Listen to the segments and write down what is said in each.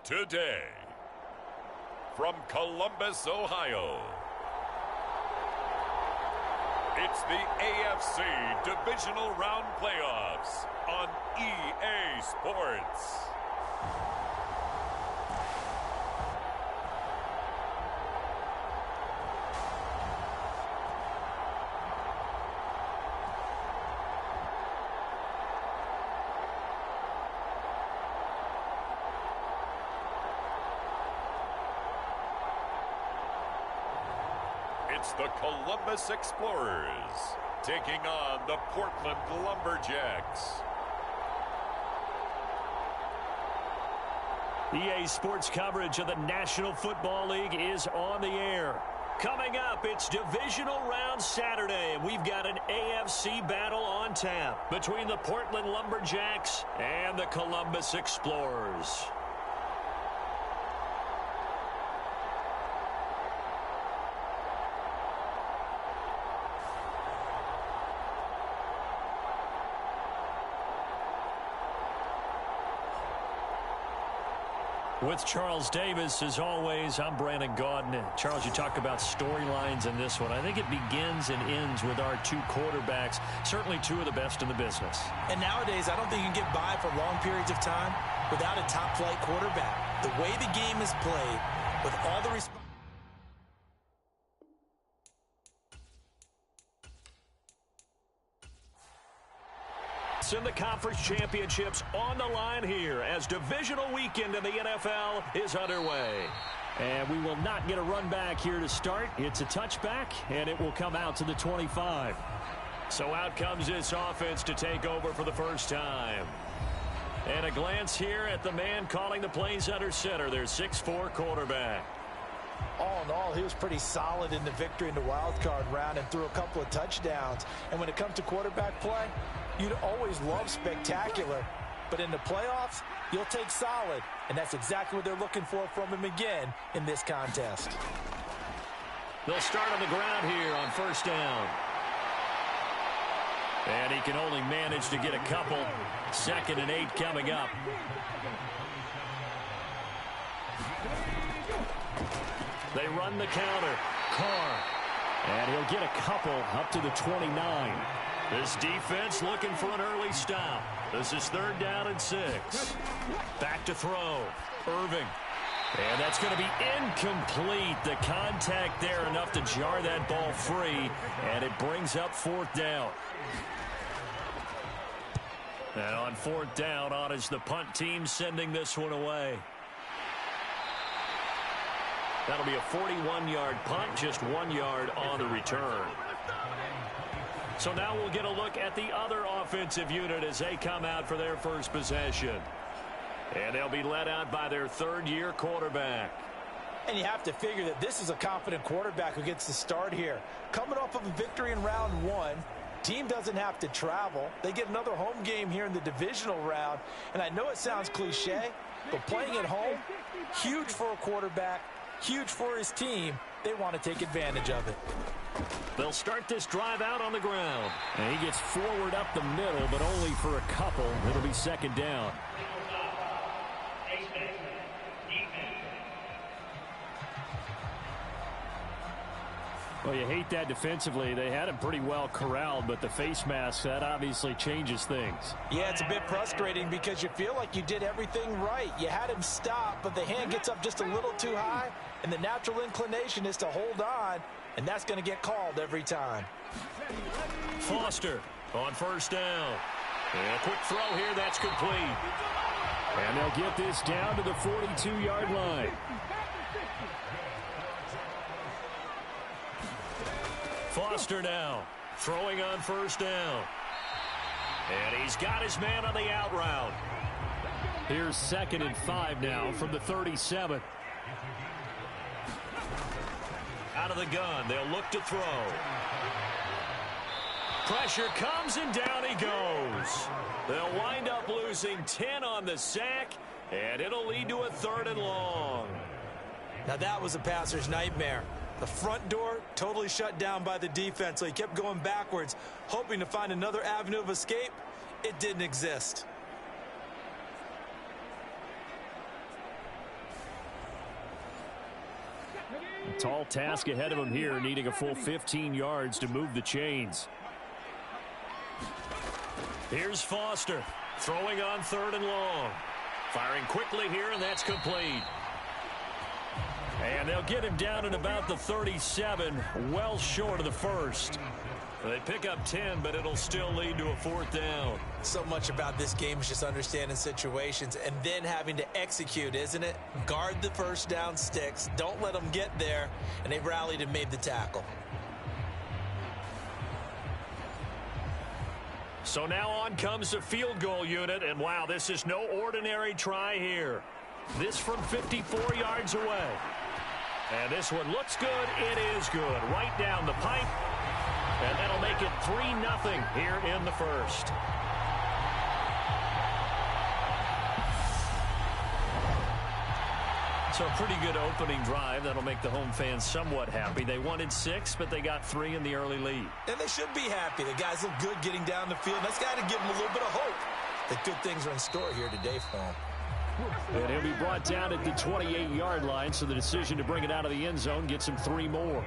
today. From Columbus, Ohio, it's the AFC Divisional Round Playoffs on EA Sports. It's the Columbus Explorers taking on the Portland Lumberjacks. EA Sports coverage of the National Football League is on the air. Coming up, it's Divisional Round Saturday, and we've got an AFC battle on tap between the Portland Lumberjacks and the Columbus Explorers. With Charles Davis, as always, I'm Brandon Gaudin. Charles, you talk about storylines in this one. I think it begins and ends with our two quarterbacks, certainly two of the best in the business. And nowadays, I don't think you can get by for long periods of time without a top-flight quarterback. The way the game is played, with all the responsibility. In the conference championships on the line here as divisional weekend in the NFL is underway. And we will not get a run back here to start. It's a touchback, and it will come out to the 25. So out comes this offense to take over for the first time. And a glance here at the man calling the plays under center, their 6'4" quarterback. All in all, he was pretty solid in the victory in the wild card round and threw a couple of touchdowns. And when it comes to quarterback play, you'd always love spectacular, but in the playoffs, you'll take solid, and that's exactly what they're looking for from him again in this contest. They'll start on the ground here on first down. And he can only manage to get a couple. 2nd and 8 coming up. They run the counter. Carr. And he'll get a couple up to the 29. This defense looking for an early stop. This is 3rd down and 6. Back to throw. Irving. And that's going to be incomplete. The contact there enough to jar that ball free. And it brings up 4th down. And on 4th down, on is the punt team sending this one away. That'll be a 41-yard punt, just 1 yard on the return. So now we'll get a look at the other offensive unit as they come out for their first possession. And they'll be led out by their 3rd-year quarterback. And you have to figure that this is a confident quarterback who gets the start here. Coming off of a victory in round 1, team doesn't have to travel. They get another home game here in the divisional round. And I know it sounds cliche, but playing at home, huge for a quarterback, huge for his team. They want to take advantage of it. They'll start this drive out on the ground. And he gets forward up the middle, but only for a couple. It'll be 2nd down. Well, you hate that defensively. They had him pretty well corralled, but the face mask, that obviously changes things. Yeah, it's a bit frustrating because you feel like you did everything right. You had him stop, but the hand gets up just a little too high, and the natural inclination is to hold on, and that's going to get called every time. Foster on first down. And a quick throw here, that's complete. And they'll get this down to the 42-yard line. Foster now throwing on first down. And he's got his man on the out route. Here's 2nd and 5 now from the 37. Out of the gun, they'll look to throw. Pressure comes and down he goes. They'll wind up losing 10 on the sack, and it'll lead to a 3rd and long. Now that was a passer's nightmare. The front door totally shut down by the defense, so he kept going backwards, hoping to find another avenue of escape. It didn't exist. Tall task ahead of him here, needing a full 15 yards to move the chains. Here's Foster, throwing on 3rd and long. Firing quickly here, and that's complete. And they'll get him down at about the 37, well short of the first. They pick up 10, but it'll still lead to a 4th down. So much about this game is just understanding situations and then having to execute, isn't it? Guard the first down sticks. Don't let them get there. And they rallied and made the tackle. So now on comes the field goal unit. And, wow, this is no ordinary try here. This from 54 yards away. And this one looks good. It is good. Right down the pipe. And that'll make it 3-0 here in the first. So a pretty good opening drive. That'll make the home fans somewhat happy. They wanted 6, but they got 3 in the early lead. And they should be happy. The guys look good getting down the field. That's got to give them a little bit of hope that good things are in store here today for them. And he'll be brought down at the 28-yard line, so the decision to bring it out of the end zone gets him 3 more.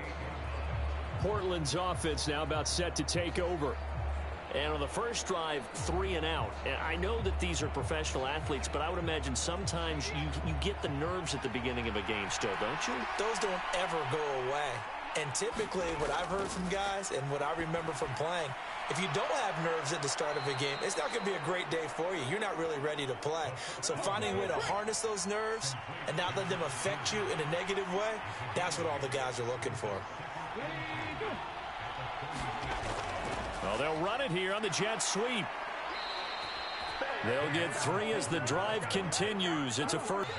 Portland's offense now about set to take over. And on the first drive, 3 and out. And I know that these are professional athletes, but I would imagine sometimes you get the nerves at the beginning of a game still, don't you? Those don't ever go away. And typically what I've heard from guys and what I remember from playing, if you don't have nerves at the start of a game, it's not going to be a great day for you. You're not really ready to play. So finding a way to harness those nerves and not let them affect you in a negative way, that's what all the guys are looking for. Well, they'll run it here on the jet sweep. They'll get 3 as the drive continues. It's a first.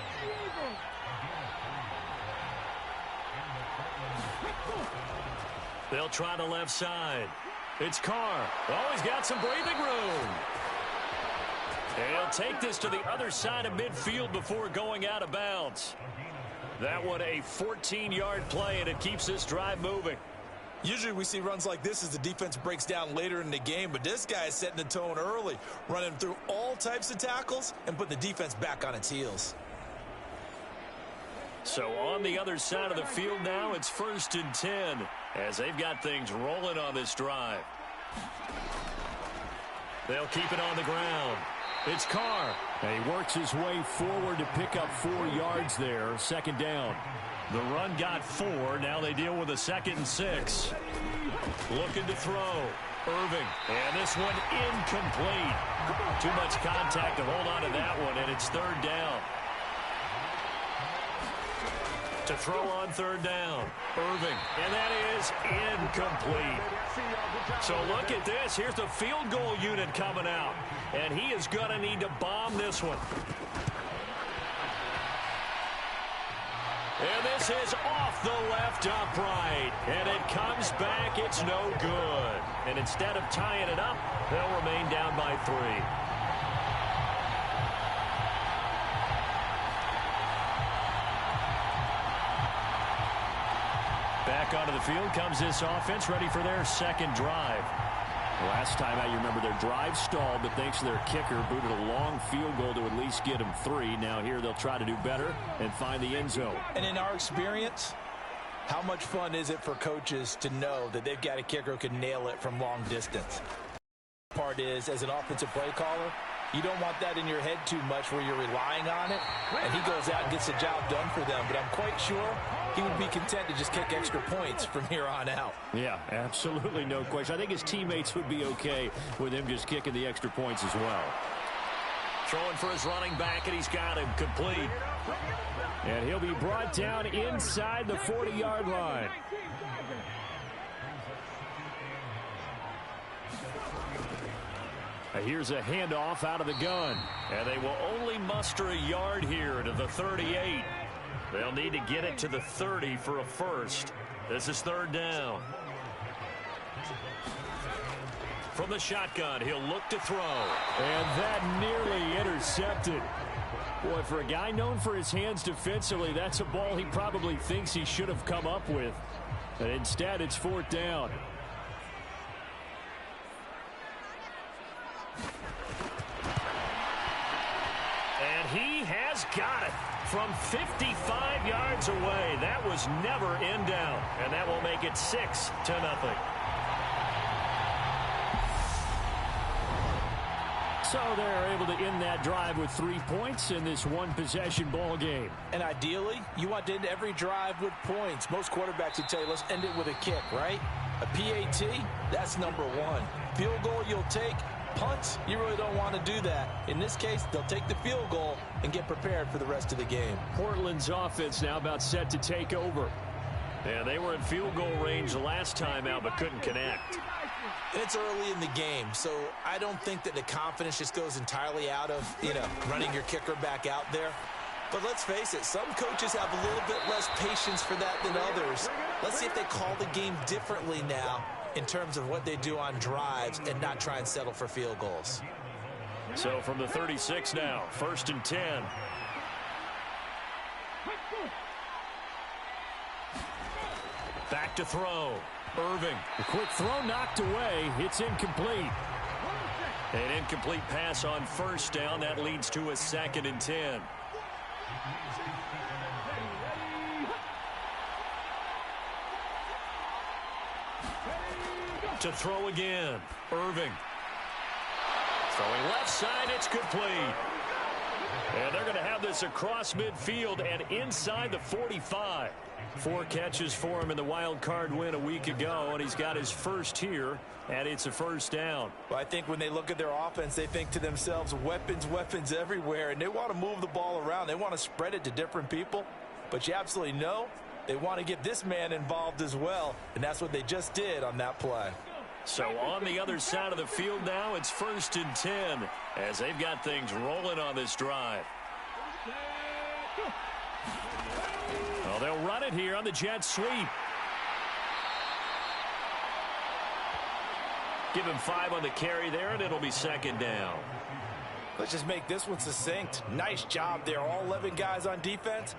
They'll try the left side. It's Carr. Oh, he's got some breathing room. And he'll take this to the other side of midfield before going out of bounds. That one a 14-yard play, and it keeps this drive moving. Usually we see runs like this as the defense breaks down later in the game, but this guy is setting the tone early, running through all types of tackles and putting the defense back on its heels. So on the other side of the field now, it's 1st and 10 as they've got things rolling on this drive. They'll keep it on the ground. It's Carr. And he works his way forward to pick up 4 yards there. 2nd down. The run got 4. Now they deal with a 2nd and 6. Looking to throw. Irving. And this one incomplete. Too much contact to hold on to that one, and it's 3rd down. To throw on 3rd down. Irving. And that is incomplete. So look at this. Here's the field goal unit coming out. And he is going to need to bomb this one. And this is off the left upright. And it comes back. It's no good. And instead of tying it up, they'll remain down by 3. Back onto the field comes this offense, ready for their 2nd drive. Last time out, you remember their drive stalled, but thanks to their kicker, booted a long field goal to at least get them 3. Now here they'll try to do better and find the end zone. And in our experience, how much fun is it for coaches to know that they've got a kicker who can nail it from long distance? Part is, as an offensive play caller, you don't want that in your head too much where you're relying on it, and he goes out and gets the job done for them. But I'm quite sure he would be content to just kick extra points from here on out. Yeah, absolutely no question. I think his teammates would be okay with him just kicking the extra points as well. Throwing for his running back, and he's got him complete. And he'll be brought down inside the 40-yard line. Here's a handoff out of the gun. And they will only muster a yard here to the 38. They'll need to get it to the 30 for a first. This is 3rd down. From the shotgun, he'll look to throw. And that nearly intercepted. Boy, for a guy known for his hands defensively, that's a ball he probably thinks he should have come up with. And instead, it's 4th down. And he has got it. from 55 yards away. That was never in doubt, and that will make it 6-0. So they're able to end that drive with 3 points in this one-possession ball game. And ideally, you want to end every drive with points. Most quarterbacks would tell you, let's end it with a kick, right? A PAT, that's number one. Field goal you'll take. Punts, you really don't want to do that. In this case, they'll take the field goal and get prepared for the rest of the game. Portland's offense now about set to take over. Yeah, they were in field goal range the last time out, but couldn't connect. And it's early in the game, so I don't think that the confidence just goes entirely out of, running your kicker back out there. But let's face it, some coaches have a little bit less patience for that than others. Let's see if they call the game differently now in terms of what they do on drives and not try and settle for field goals. So from the 36 now, 1st and 10. Back to throw. Irving. A quick throw knocked away. It's incomplete. An incomplete pass on 1st down. That leads to a 2nd and 10. To throw again. Irving. Throwing left side. It's complete. And they're going to have this across midfield and inside the 45. 4 catches for him in the wild card win a week ago, and he's got his first here, and it's a 1st down. Well, I think when they look at their offense, they think to themselves, weapons, weapons everywhere, and they want to move the ball around. They want to spread it to different people, but you absolutely know they want to get this man involved as well, and that's what they just did on that play. So on the other side of the field now, it's 1st and 10 as they've got things rolling on this drive. Well, they'll run it here on the jet sweep. Give him 5 on the carry there, and it'll be 2nd down. Let's just make this one succinct. Nice job there. All 11 guys on defense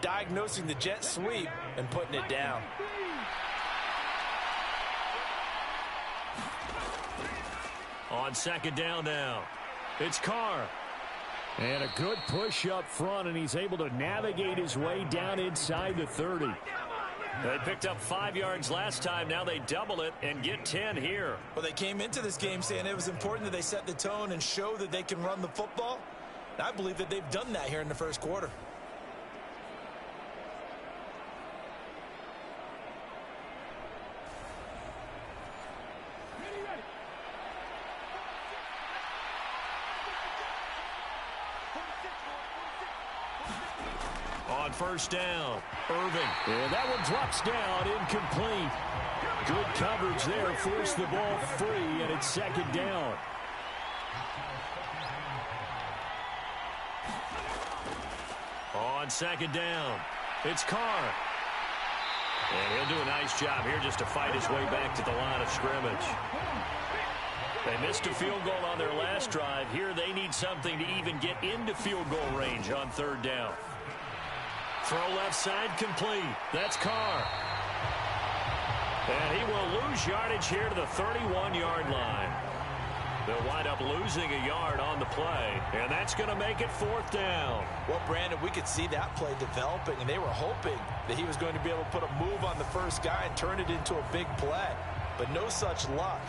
diagnosing the jet sweep and putting it down. On 2nd down now, it's Carr. And a good push up front, and he's able to navigate his way down inside the 30. They picked up 5 yards last time. Now they double it and get 10 here. Well, they came into this game saying it was important that they set the tone and show that they can run the football. And I believe that they've done that here in the 1st quarter. On 1st down, Irving. And that one drops down, incomplete. Good coverage there, forced the ball free, and it's 2nd down. On 2nd down, it's Carr. And he'll do a nice job here just to fight his way back to the line of scrimmage. They missed a field goal on their last drive. Here they need something to even get into field goal range on 3rd down. Throw left side complete. That's Carr. And he will lose yardage here to the 31-yard line. They'll wind up losing a yard on the play, and that's going to make it 4th down. Well, Brandon, we could see that play developing, and they were hoping that he was going to be able to put a move on the first guy and turn it into a big play. But no such luck.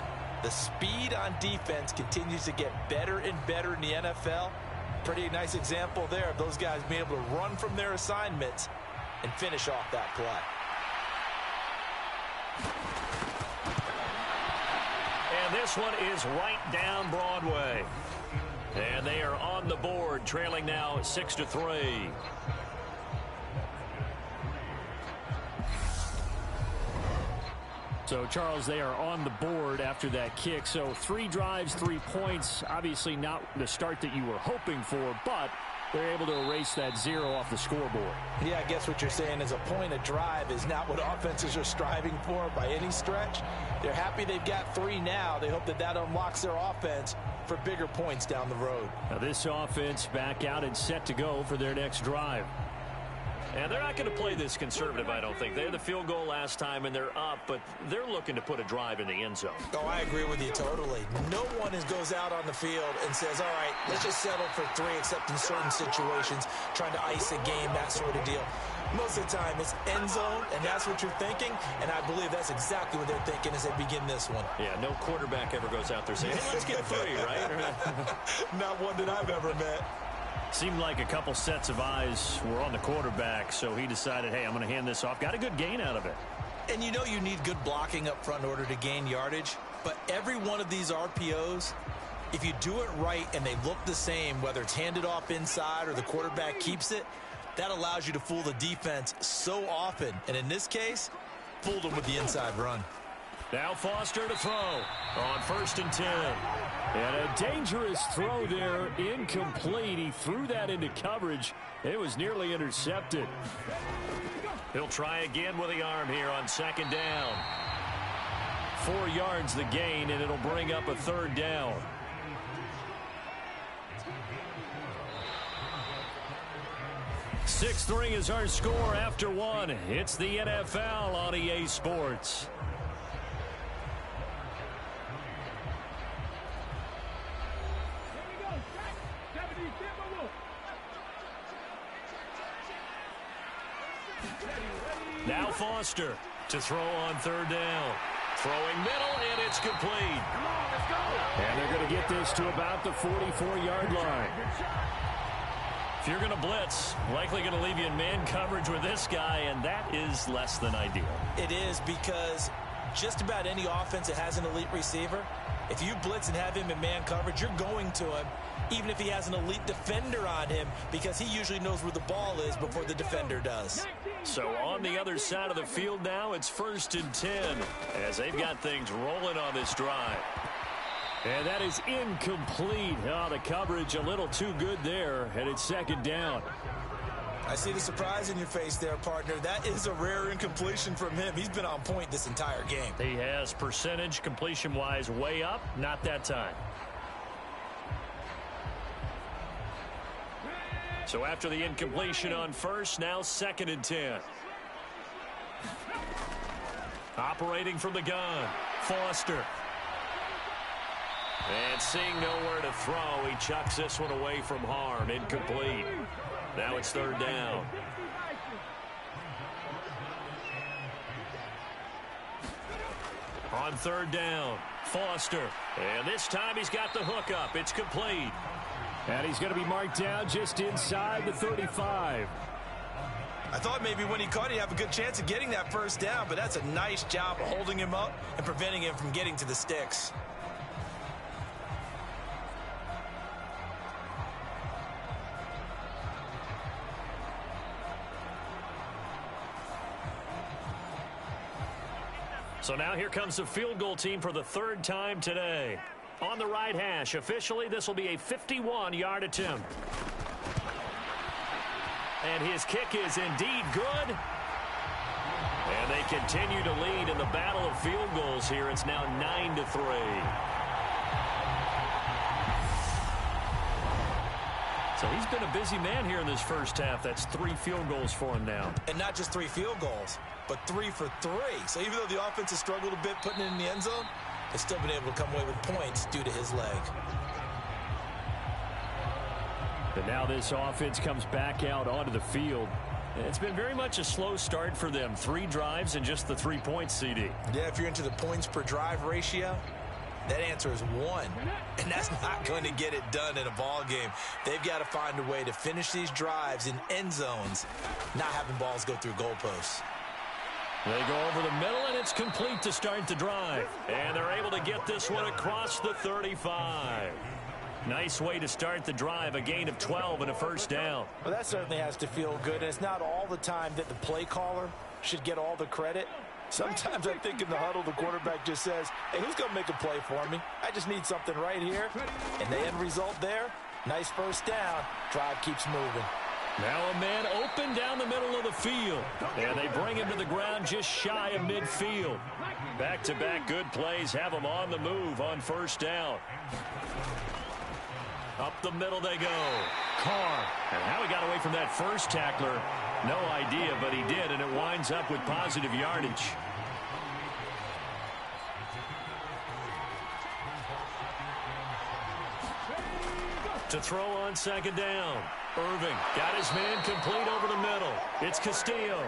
The speed on defense continues to get better and better in the NFL. Pretty nice example there of those guys being able to run from their assignments and finish off that play. And this one is right down Broadway. And they are on the board, trailing now 6-3. So, Charles, they are on the board after that kick. So 3 drives, 3 points. Obviously not the start that you were hoping for, but they're able to erase that 0 off the scoreboard. Yeah, I guess what you're saying is a point a drive is not what offenses are striving for by any stretch. They're happy they've got 3 now. They hope that that unlocks their offense for bigger points down the road. Now this offense back out and set to go for their next drive. And they're not going to play this conservative, I don't think. They had the field goal last time, and they're up, but they're looking to put a drive in the end zone. Oh, I agree with you totally. No one goes out on the field and says, all right, let's just settle for 3, except in certain situations, trying to ice a game, that sort of deal. Most of the time, it's end zone, and that's what you're thinking, and I believe that's exactly what they're thinking as they begin this one. Yeah, no quarterback ever goes out there saying, hey, let's get 3, right? Not one that I've ever met. Seemed like a couple sets of eyes were on the quarterback, so he decided, hey, I'm going to hand this off. Got a good gain out of it. And you know you need good blocking up front in order to gain yardage, but every one of these RPOs, if you do it right and they look the same, whether it's handed off inside or the quarterback keeps it, that allows you to fool the defense so often. And in this case, fooled them with the inside run. Now Foster to throw on 1st and 10. And a dangerous throw there, incomplete. He threw that into coverage. It was nearly intercepted. He'll try again with the arm here on 2nd down. 4 yards the gain, and it'll bring up a 3rd down. Sixth ring is our score after 1. It's the NFL on EA Sports. Now Foster to throw on 3rd down. Throwing middle, and it's complete. Come on, let's go. And they're going to get this to about the 44-yard line. If you're going to blitz, likely going to leave you in man coverage with this guy, and that is less than ideal. It is, because just about any offense that has an elite receiver, if you blitz and have him in man coverage, you're going to him, even if he has an elite defender on him, because he usually knows where the ball is before the defender does. So on the other side of the field now, it's 1st and 10 as they've got things rolling on this drive. And that is incomplete. Oh, the coverage a little too good there, and it's 2nd down. I see the surprise in your face there, partner. That is a rare incompletion from him. He's been on point this entire game. He has percentage completion-wise way up, not that time. So after the incompletion on 1st, now 2nd and 10. Operating from the gun, Foster. And seeing nowhere to throw, he chucks this one away from harm. Incomplete. Now it's 3rd down. On 3rd down, Foster. And this time he's got the hook up. It's complete. And he's going to be marked down just inside the 35. I thought maybe when he caught it, he'd have a good chance of getting that 1st down, but that's a nice job of holding him up and preventing him from getting to the sticks. So now here comes the field goal team for the 3rd time today. On the right hash, officially, this will be a 51-yard attempt. And his kick is indeed good. And they continue to lead in the battle of field goals here. It's now 9-3. So he's been a busy man here in this first half. That's 3 field goals for him now. And not just 3 field goals, but 3 for 3. So even though the offense has struggled a bit putting it in the end zone, they've still been able to come away with points due to his leg. And now this offense comes back out onto the field. It's been very much a slow start for them. 3 drives and just the 3 points, CD. Yeah, if you're into the points per drive ratio, that answer is 1. And that's not going to get it done in a ball game. They've got to find a way to finish these drives in end zones, not having balls go through goalposts. They go over the middle, and it's complete to start the drive. And they're able to get this one across the 35. Nice way to start the drive, a gain of 12 and a 1st down. Well, that certainly has to feel good. And it's not all the time that the play caller should get all the credit. Sometimes I think in the huddle, the quarterback just says, hey, who's going to make a play for me? I just need something right here. And the end result there, nice 1st down. Drive keeps moving. Now a man open down the middle of the field. And they bring him to the ground just shy of midfield. Back-to-back good plays have him on the move on 1st down. Up the middle they go. Carr. And how he got away from that first tackler. No idea, but he did, and it winds up with positive yardage. To throw on second down. Irving got his man complete over the middle. It's Castillo.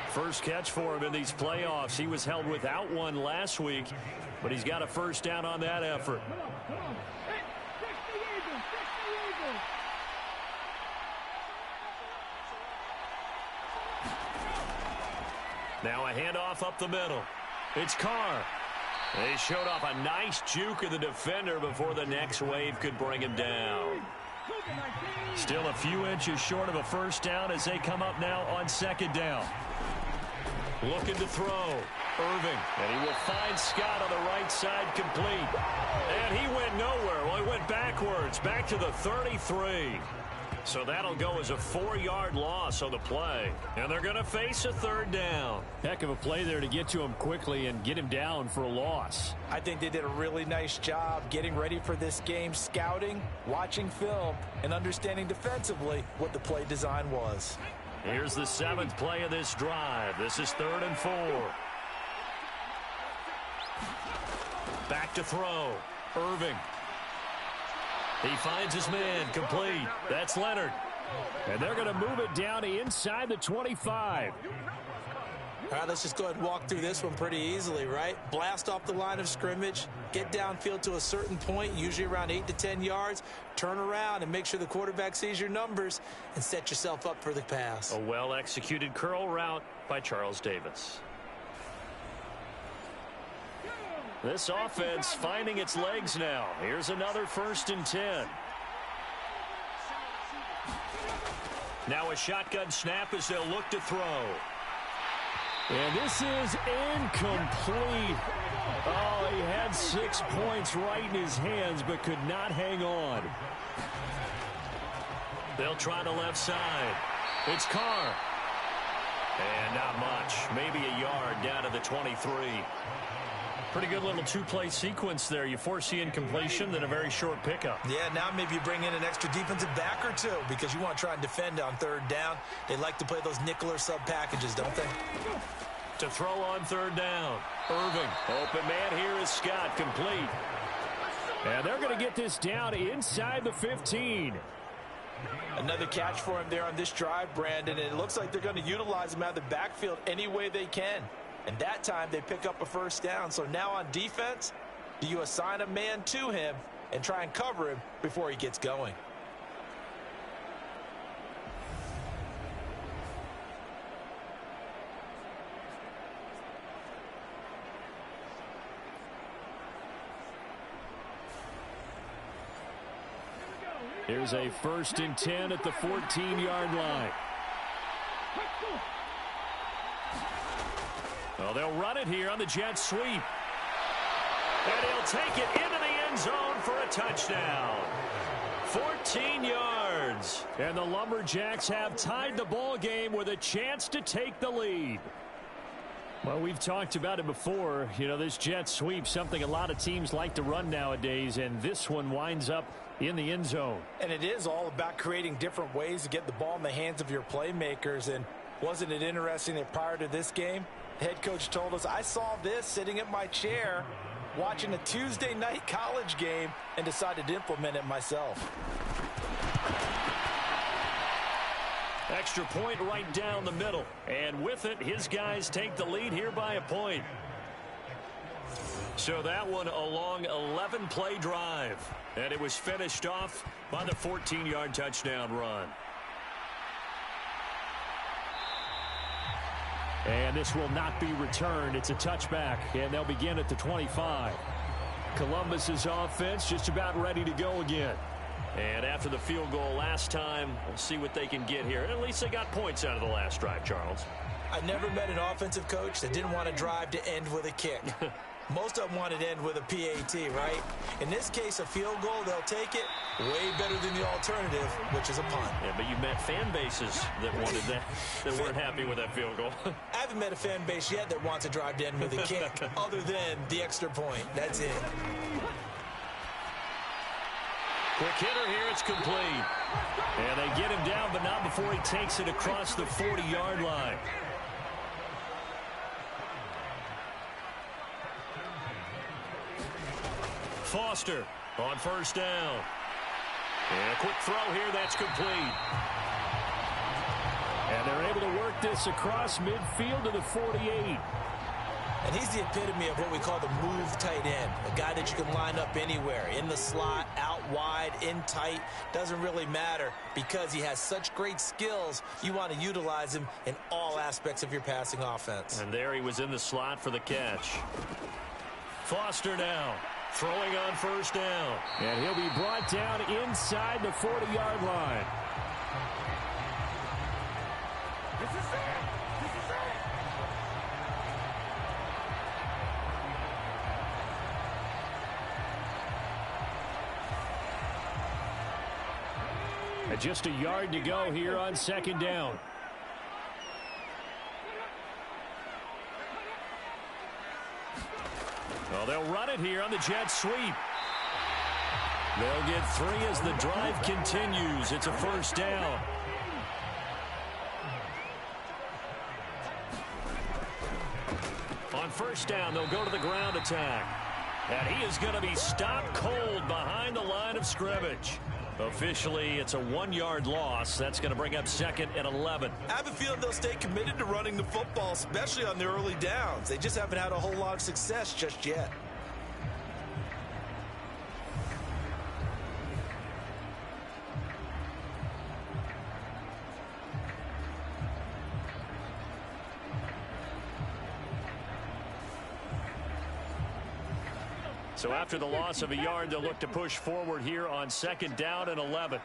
First catch for him in these playoffs. He was held without one last week, but he's got a first down on that effort. Now a handoff up the middle. It's Carr. They showed off a nice juke of the defender before the next wave could bring him down. Still a few inches short of a first down as they come up now on second down. Looking to throw. Irving. And he will find Scott on the right side complete. And he went nowhere. Well, he went backwards. Back to the 33. So that'll go as a 4-yard loss on the play. And they're going to face a third down. Heck of a play there to get to him quickly and get him down for a loss. I think they did a really nice job getting ready for this game, scouting, watching film, and understanding defensively what the play design was. Here's the 7th play of this drive. This is 3rd and 4. Back to throw. Irving. He finds his man complete. That's Leonard. And they're going to move it down inside the 25. All right, let's just go ahead and walk through this one pretty easily, right? Blast off the line of scrimmage, get downfield to a certain point, usually around 8 to 10 yards, turn around and make sure the quarterback sees your numbers and set yourself up for the pass. A well-executed curl route by Charles Davis. This offense finding its legs now. Here's another 1st and 10. Now a shotgun snap as they'll look to throw. And this is incomplete. Oh, he had 6 points right in his hands, but could not hang on. They'll try the left side. It's Carr. And not much. Maybe a yard down to the 23. Pretty good little 2-play sequence there. You force the incompletion, then a very short pickup. Yeah, now maybe you bring in an extra defensive back or two because you want to try and defend on 3rd down. They like to play those nickel or sub packages, don't they? To throw on 3rd down. Irving. Open man here is Scott, complete. And they're going to get this down inside the 15. Another catch for him there on this drive, Brandon, and it looks like they're going to utilize him out of the backfield any way they can. And that time they pick up a first down. So now on defense, do you assign a man to him and try and cover him before he gets going? Here's a 1st and 10 at the 14-yard line. Well, they'll run it here on the jet sweep. And he'll take it into the end zone for a touchdown. 14 yards. And the Lumberjacks have tied the ball game with a chance to take the lead. Well, we've talked about it before. You know, this jet sweep, something a lot of teams like to run nowadays, and this one winds up in the end zone. And it is all about creating different ways to get the ball in the hands of your playmakers. And wasn't it interesting that prior to this game, the head coach told us, I saw this sitting at my chair watching a Tuesday night college game and decided to implement it myself. Extra point right down the middle. And with it, his guys take the lead here by a point. So that one a long 11-play drive. And it was finished off by the 14-yard touchdown run. And this will not be returned. It's a touchback, and they'll begin at the 25. Columbus's offense just about ready to go again. And after the field goal last time, we'll see what they can get here. At least they got points out of the last drive, Charles. I never met an offensive coach that didn't want to drive to end with a kick. Most of them wanted to end with a PAT, right? In this case, a field goal, they'll take it way better than the alternative, which is a punt. Yeah, but you've met fan bases that wanted that, that weren't happy with that field goal. I haven't met a fan base yet that wants to drive to end with a kick, other than the extra point. That's it. Quick hitter here. It's complete. And they get him down, but not before he takes it across the 40-yard line. Foster on first down. And a quick throw here. That's complete. And they're able to work this across midfield to the 48. And he's the epitome of what we call the move tight end, a guy that you can line up anywhere, in the slot, out wide, in tight, doesn't really matter because he has such great skills. You want to utilize him in all aspects of your passing offense. And there he was in the slot for the catch. Foster now throwing on first down. And he'll be brought down inside the 40-yard line. This is it! This is it! And just a yard to go here on second down. Well, they'll run it here on the jet sweep. They'll get 3 as the drive continues. It's a first down. On first down, they'll go to the ground attack. And he is going to be stopped cold behind the line of scrimmage. Officially, it's a 1-yard loss. That's going to bring up 2nd and 11. I have a feeling they'll stay committed to running the football, especially on their early downs. They just haven't had a whole lot of success just yet. So after the loss of a yard, they'll look to push forward here on 2nd down and 11.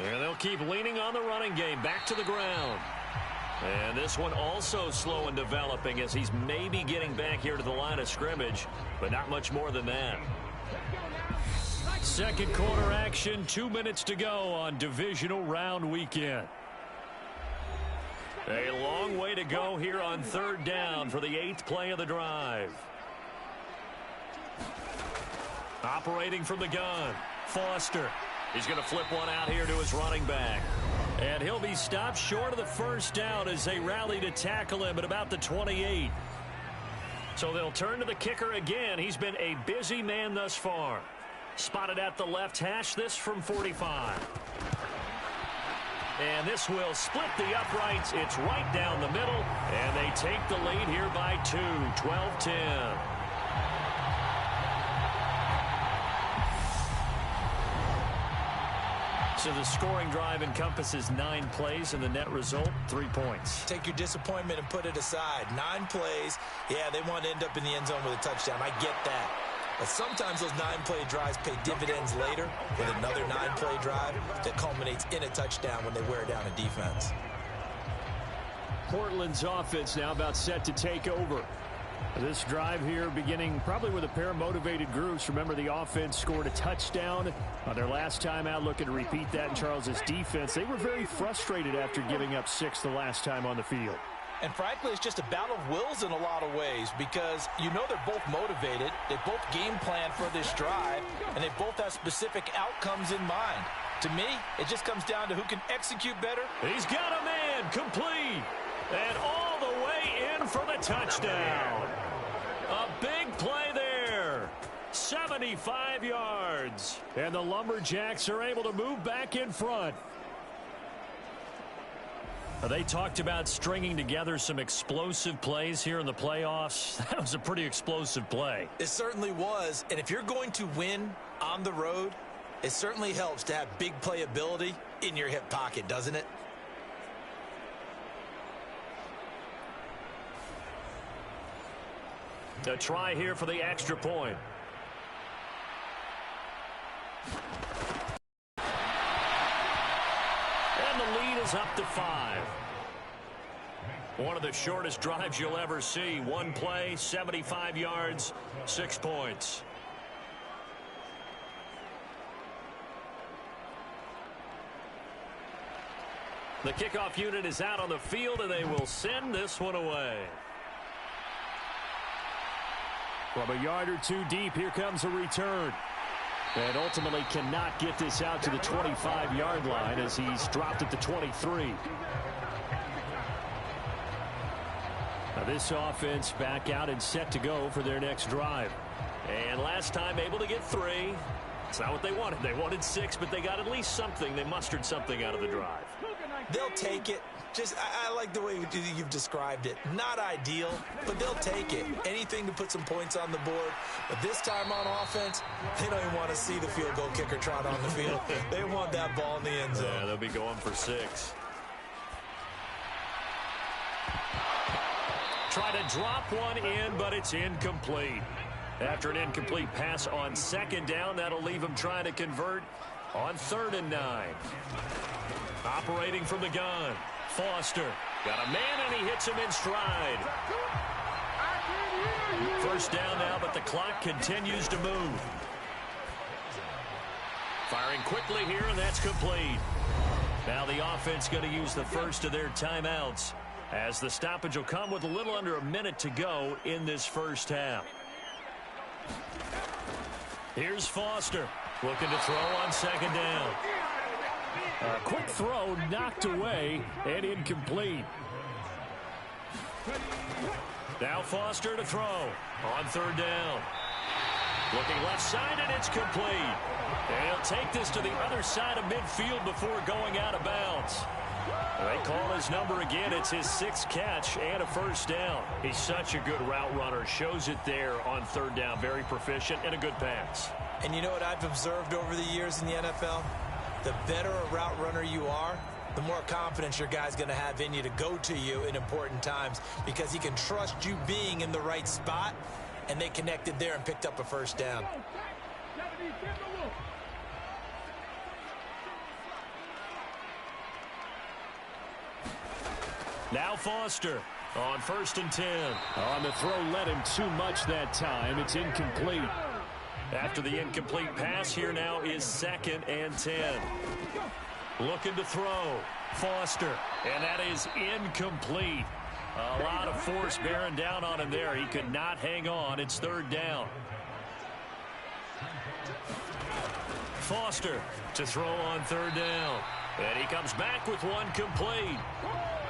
And they'll keep leaning on the running game, back to the ground. And this one also slow and developing as he's maybe getting back here to the line of scrimmage, but not much more than that. Second quarter action, 2 minutes to go on divisional round weekend. A long way to go here on 3rd down for the 8th play of the drive. Operating from the gun, Foster. He's going to flip one out here to his running back. And he'll be stopped short of the first down as they rally to tackle him at about the 28. So they'll turn to the kicker again. He's been a busy man thus far. Spotted at the left hash, this from 45. And this will split the uprights. It's right down the middle. And they take the lead here by 2, 12-10. So the scoring drive encompasses 9 plays, and the net result, 3 points. Take your disappointment and put it aside. 9 plays. Yeah, they want to end up in the end zone with a touchdown. I get that. But sometimes those 9-play drives pay dividends later with another 9-play drive that culminates in a touchdown when they wear down a defense. Portland's offense now about set to take over. This drive here beginning probably with a pair of motivated groups. Remember, the offense scored a touchdown on their last time out. Looking to repeat that in Charles's defense. They were very frustrated after giving up 6 the last time on the field. And frankly, it's just a battle of wills in a lot of ways because you know they're both motivated. They both game plan for this drive, and they both have specific outcomes in mind. To me, it just comes down to who can execute better. He's got a man, complete, and all the way in for the touchdown. A big play there. 75 yards. And the Lumberjacks are able to move back in front. They talked about stringing together some explosive plays here in the playoffs. That was a pretty explosive play. It certainly was. And if you're going to win on the road, it certainly helps to have big playability in your hip pocket, doesn't it? A try here for the extra point. And the lead is up to 5. One of the shortest drives you'll ever see. 1 play, 75 yards, 6 points. The kickoff unit is out on the field, and they will send this one away. From a yard or 2 deep, here comes a return. And ultimately cannot get this out to the 25-yard line as he's dropped at the 23. Now this offense back out and set to go for their next drive. And last time able to get 3. It's not what they wanted. They wanted 6, but they got at least something. They mustered something out of the drive. They'll take it. I like the way you've described it. Not ideal, but they'll take it. Anything to put some points on the board. But this time on offense, they don't even want to see the field goal kicker trot on the field. They want that ball in the end zone. Yeah, they'll be going for 6. Try to drop one in, but it's incomplete. After an incomplete pass on 2nd down, that'll leave him trying to convert on 3rd and 9. Operating from the gun. Foster got a man, and he hits him in stride. 1st down now, but the clock continues to move. Firing quickly here, and that's complete. Now the offense going to use the first of their timeouts, as the stoppage will come with a little under a minute to go in this first half. Here's Foster looking to throw on 2nd down. A quick throw knocked away and incomplete. Now Foster to throw on 3rd down. Looking left side, and it's complete. And he'll take this to the other side of midfield before going out of bounds. They call his number again. It's his 6th catch and a 1st down. He's such a good route runner. Shows it there on 3rd down. Very proficient and a good pass. And you know what I've observed over the years in the NFL? The better a route runner you are, the more confidence your guy's going to have in you to go to you in important times, because he can trust you being in the right spot, and they connected there and picked up a 1st down. Now Foster on 1st and 10. On the throw, led him too much that time. It's incomplete. After the incomplete pass, here now is 2nd and 10. Looking to throw. Foster. And that is incomplete. A lot of force bearing down on him there. He could not hang on. It's 3rd down. Foster to throw on 3rd down. And he comes back with one complete.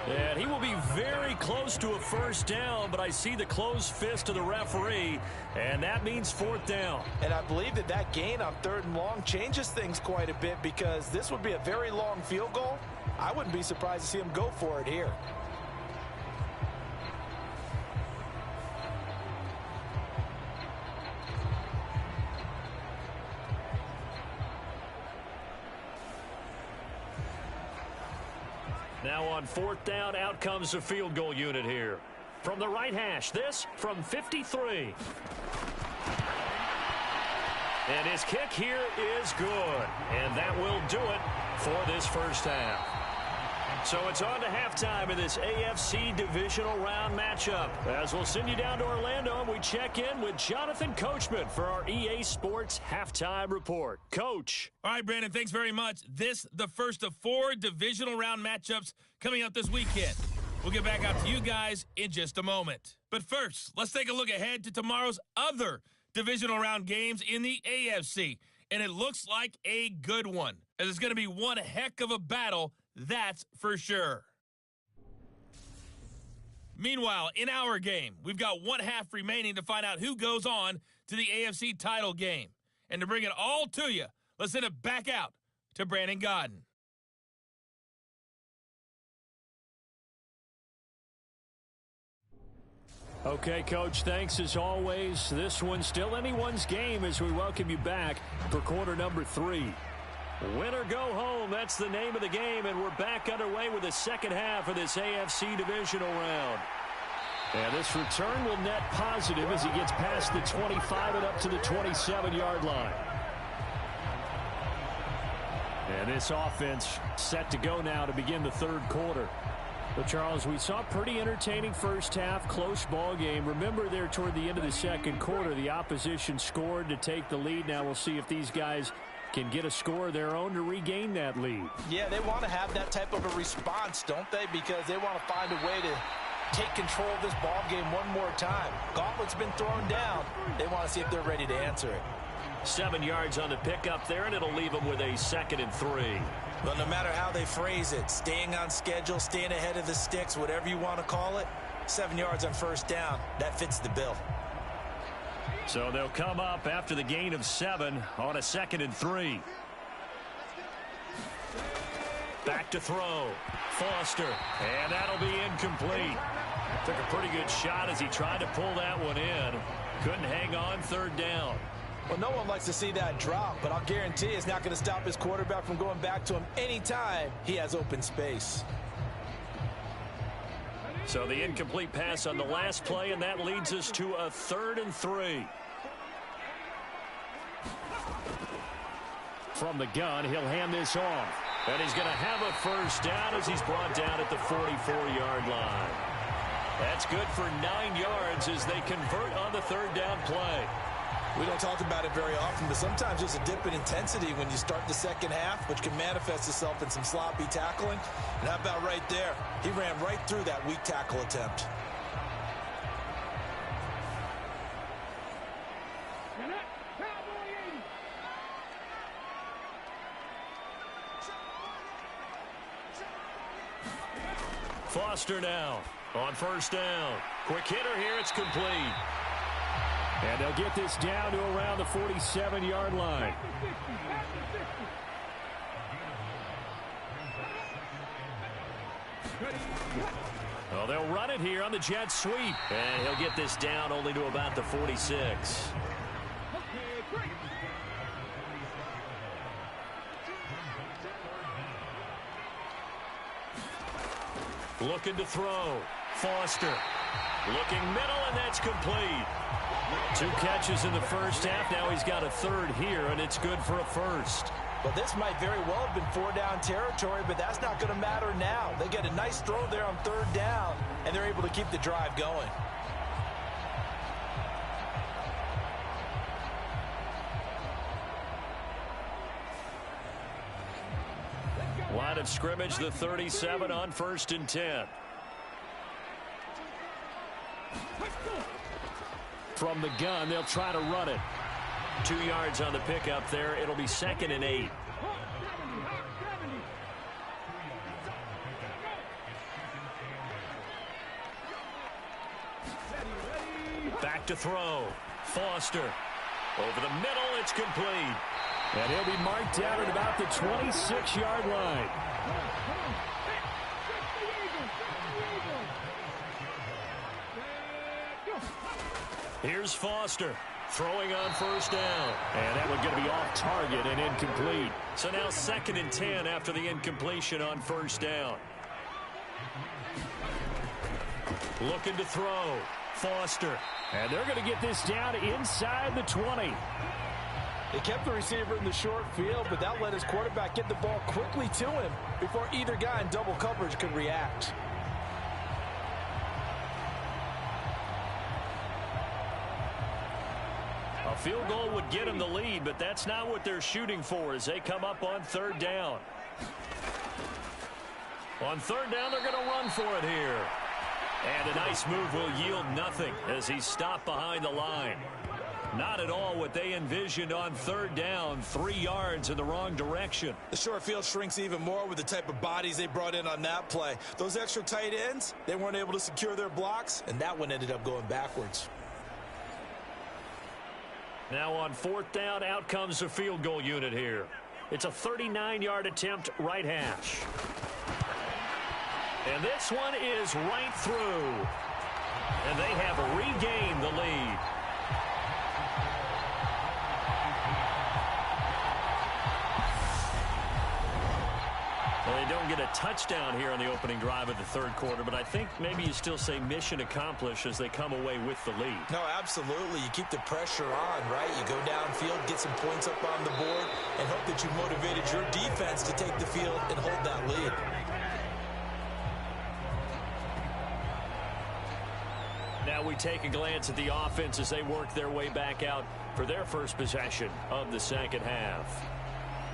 And he will be very close to a 1st down, but I see the closed fist of the referee, and that means 4th down. And I believe that gain on 3rd and long changes things quite a bit, because this would be a very long field goal. I wouldn't be surprised to see him go for it here. Now on 4th down, out comes the field goal unit here. From the right hash, this from 53. And his kick here is good. And that will do it for this first half. So it's on to halftime in this AFC divisional round matchup. As we'll send you down to Orlando, and we check in with Jonathan Coachman for our EA Sports Halftime Report. Coach. All right, Brandon, thanks very much. The first of 4 divisional round matchups coming up this weekend. We'll get back out to you guys in just a moment. But first, let's take a look ahead to tomorrow's other divisional round games in the AFC. And it looks like a good one, as it's going to be one heck of a battle, that's for sure. Meanwhile, in our game, we've got 1 half remaining to find out who goes on to the AFC title game. And to bring it all to you, let's send it back out to Brandon Godden. Okay, Coach, thanks as always. This one's still anyone's game as we welcome you back for quarter number 3. Win or go home, that's the name of the game, and we're back underway with the second half of this AFC divisional round. And this return will net positive as he gets past the 25 and up to the 27-yard line. And this offense set to go now to begin the 3rd quarter. But, Charles, we saw a pretty entertaining first half, close ball game. Remember there toward the end of the 2nd quarter, the opposition scored to take the lead. Now we'll see if these guys can get a score of their own to regain that lead. Yeah, they want to have that type of a response, don't they? Because they want to find a way to take control of this ball game one more time. Gauntlet's been thrown down. They want to see if they're ready to answer it. 7 yards on the pickup there, and it'll leave them with a 2nd and 3. Well, no matter how they phrase it, staying on schedule, staying ahead of the sticks, whatever you want to call it, 7 yards on first down, that fits the bill. So they'll come up after the gain of 7 on a 2nd and 3. Back to throw. Foster, and that'll be incomplete. Took a pretty good shot as he tried to pull that one in. Couldn't hang on 3rd down. Well, no one likes to see that drop, but I'll guarantee it's not going to stop his quarterback from going back to him anytime he has open space. So the incomplete pass on the last play, and that leads us to a 3rd and 3. From the gun, he'll hand this off. And he's going to have a first down as he's brought down at the 44-yard line. That's good for 9 yards as they convert on the 3rd down play. We don't talk about it very often, but sometimes there's a dip in intensity when you start the second half, which can manifest itself in some sloppy tackling. And how about right there? He ran right through that weak tackle attempt. Foster now on first down. Quick hitter here. It's complete. And they'll get this down to around the 47-yard line. Well, they'll run it here on the jet sweep. And he'll get this down only to about the 46. Looking to throw. Foster. Looking middle, and that's complete. 2 catches in the first half. Now he's got a 3rd here, and it's good for a first. Well, this might very well have been 4-down territory, but that's not going to matter now. They get a nice throw there on 3rd down, and they're able to keep the drive going. Line of scrimmage, the 37 on 1st and 10. From the gun, they'll try to run it. 2 yards on the pickup there. It'll be 2nd and 8. Back to throw. Foster. Over the middle, it's complete. And he'll be marked down at about the 26-yard line. Here's Foster throwing on first down. And that one's going to be off target and incomplete. So now 2nd and 10 after the incompletion on first down. Looking to throw. Foster. And they're going to get this down inside the 20. They kept the receiver in the short field, but that let his quarterback get the ball quickly to him before either guy in double coverage could react. A field goal would get them the lead, but that's not what they're shooting for as they come up on 3rd down. On 3rd down, they're going to run for it here. And a nice move will yield nothing as he's stopped behind the line. Not at all what they envisioned on 3rd down, 3 yards in the wrong direction. The short field shrinks even more with the type of bodies they brought in on that play. Those extra tight ends, they weren't able to secure their blocks, and that one ended up going backwards. Now on 4th down, out comes the field goal unit here. It's a 39-yard attempt, right hash. And this one is right through. And they have regained the lead. Well, they don't get a touchdown here on the opening drive of the 3rd quarter, but I think maybe you still say mission accomplished as they come away with the lead. No, absolutely. You keep the pressure on, right? You go downfield, get some points up on the board, and hope that you motivated your defense to take the field and hold that lead. Now we take a glance at the offense as they work their way back out for their first possession of the 2nd half.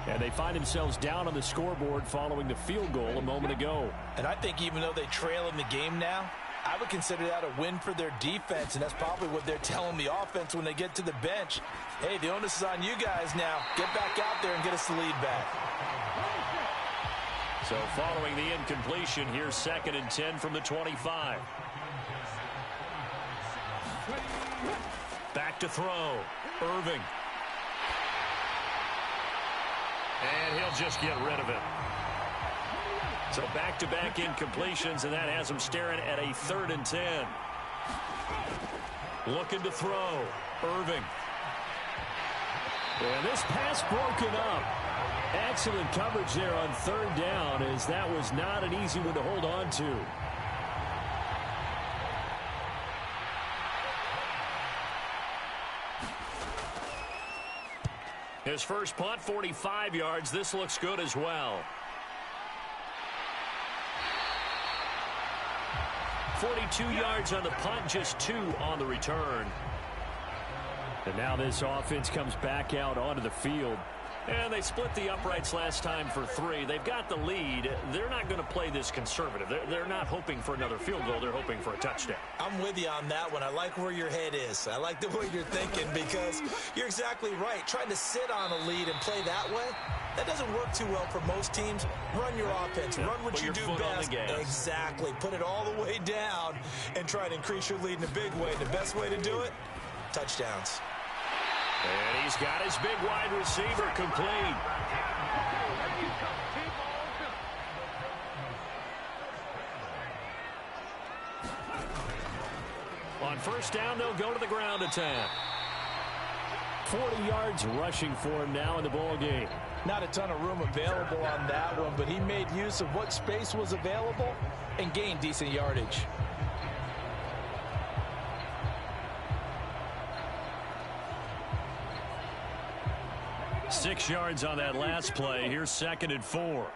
And they find themselves down on the scoreboard following the field goal a moment ago. And I think even though they trail in the game now, I would consider that a win for their defense, and that's probably what they're telling the offense when they get to the bench. Hey, the onus is on you guys now. Get back out there and get us the lead back. So following the incompletion, here's 2nd and 10 from the 25. Back to throw. Irving. And he'll just get rid of it. So back-to-back incompletions, and that has him staring at a 3rd and 10. Looking to throw. Irving. And this pass broken up. Excellent coverage there on 3rd down, as that was not an easy one to hold on to. His first punt, 45 yards. This looks good as well. 42 yards on the punt, just 2 on the return. And now this offense comes back out onto the field. And they split the uprights last time for 3. They've got the lead. They're not going to play this conservative. They're not hoping for another field goal. They're hoping for a touchdown. I'm with you on that one. I like where your head is. I like the way you're thinking, because you're exactly right. Trying to sit on a lead and play that way, that doesn't work too well for most teams. Run your offense. Run what you do best. Exactly. Put it all the way down and try to increase your lead in a big way. The best way to do it, touchdowns. And he's got his big wide receiver complete. On 1st down, they'll go to the ground attack. 40 yards rushing for him now in the ball game. Not a ton of room available on that one, but he made use of what space was available and gained decent yardage. 6 yards on that last play. Here's 2nd and 4.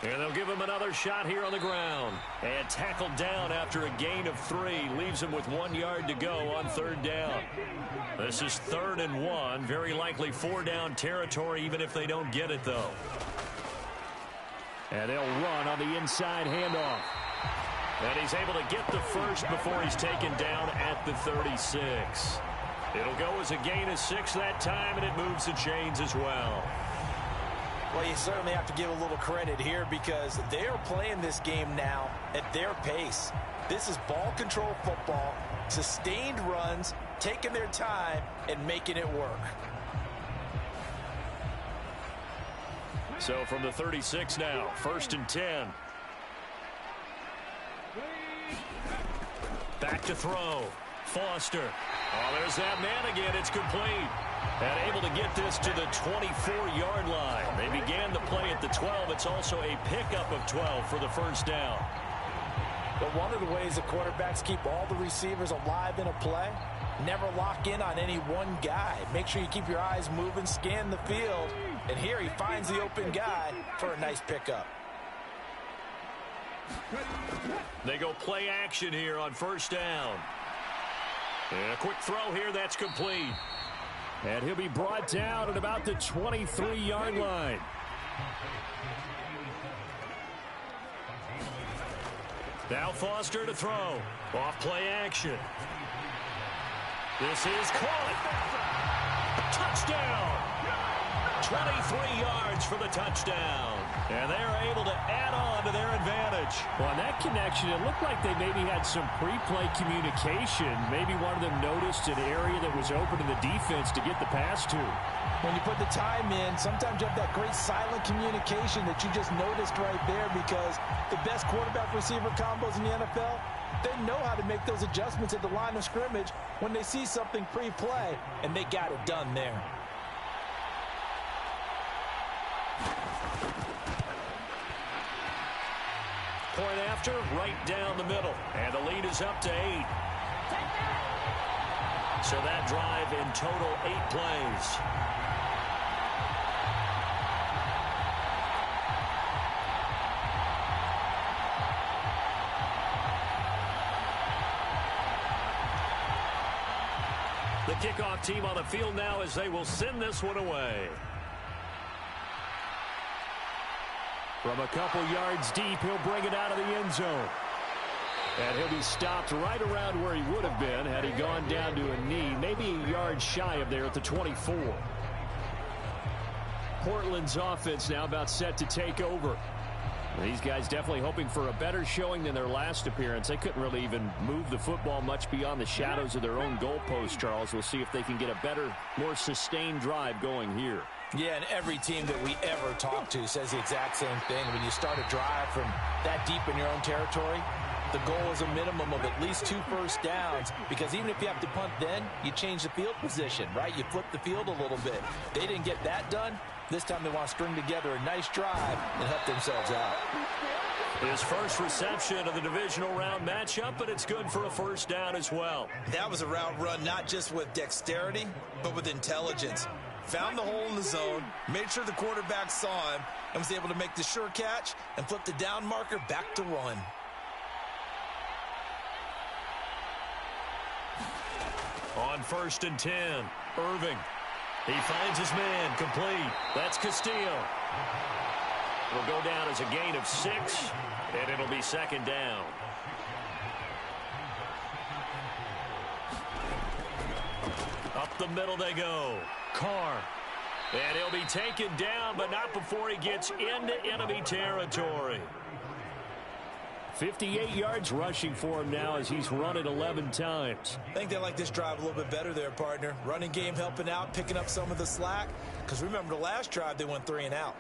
And they'll give him another shot here on the ground. And tackled down after a gain of 3. Leaves him with 1 yard to go on 3rd down. This is 3rd and 1. Very likely 4-down territory, even if they don't get it, though. And they'll run on the inside handoff. And he's able to get the first before he's taken down at the 36. It'll go as a gain of 6 that time, and it moves the chains as well. Well, you certainly have to give a little credit here, because they are playing this game now at their pace. This is ball control football, sustained runs, taking their time, and making it work. So from the 36 now, 1st and 10. Back to throw. Foster. Oh, there's that man again. It's complete. And able to get this to the 24-yard line. They began the play at the 12. It's also a pickup of 12 for the 1st down. But one of the ways the quarterbacks keep all the receivers alive in a play, never lock in on any one guy. Make sure you keep your eyes moving, scan the field. And here he finds the open guy for a nice pickup. They go play action here on 1st down. And a quick throw here, that's complete. And he'll be brought down at about the 23-yard line. Now Foster to throw. Off play action. This is caught. Touchdown. 23 yards for the touchdown. And they're able to add on to their advantage. Well, on that connection, it looked like they maybe had some pre-play communication. Maybe one of them noticed an area that was open in the defense to get the pass to. When you put the time in, sometimes you have that great silent communication that you just noticed right there, because the best quarterback-receiver combos in the NFL, they know how to make those adjustments at the line of scrimmage when they see something pre-play, and they got it done there. Point after, right down the middle. And the lead is up to 8. So that drive in total 8 plays. The kickoff team on the field now as they will send this one away. From a couple yards deep, he'll bring it out of the end zone. And he'll be stopped right around where he would have been had he gone down to a knee, maybe a yard shy of there at the 24. Portland's offense now about set to take over. These guys definitely hoping for a better showing than their last appearance. They couldn't really even move the football much beyond the shadows of their own goalpost, Charles. We'll see if they can get a better, more sustained drive going here. Yeah, and every team that we ever talk to says the exact same thing. When you start a drive from that deep in your own territory, the goal is a minimum of at least 2 first downs, because even if you have to punt then, you change the field position, right? You flip the field a little bit. They didn't get that done. This time they want to string together a nice drive and help themselves out. His first reception of the divisional round matchup, but it's good for a first down as well. That was a route run not just with dexterity, but with intelligence. Found the hole in the zone, made sure the quarterback saw him, and was able to make the sure catch and flip the down marker back to run. On 1st and 10, Irving. He finds his man, complete. That's Castillo. It'll go down as a gain of 6, and it'll be 2nd down. Up the middle they go. Carr. And he'll be taken down, but not before he gets into enemy territory. 58 yards rushing for him now as he's run it 11 times. I think they like this drive a little bit better there, partner. Running game helping out, picking up some of the slack. Because remember, the last drive, they went 3 and out.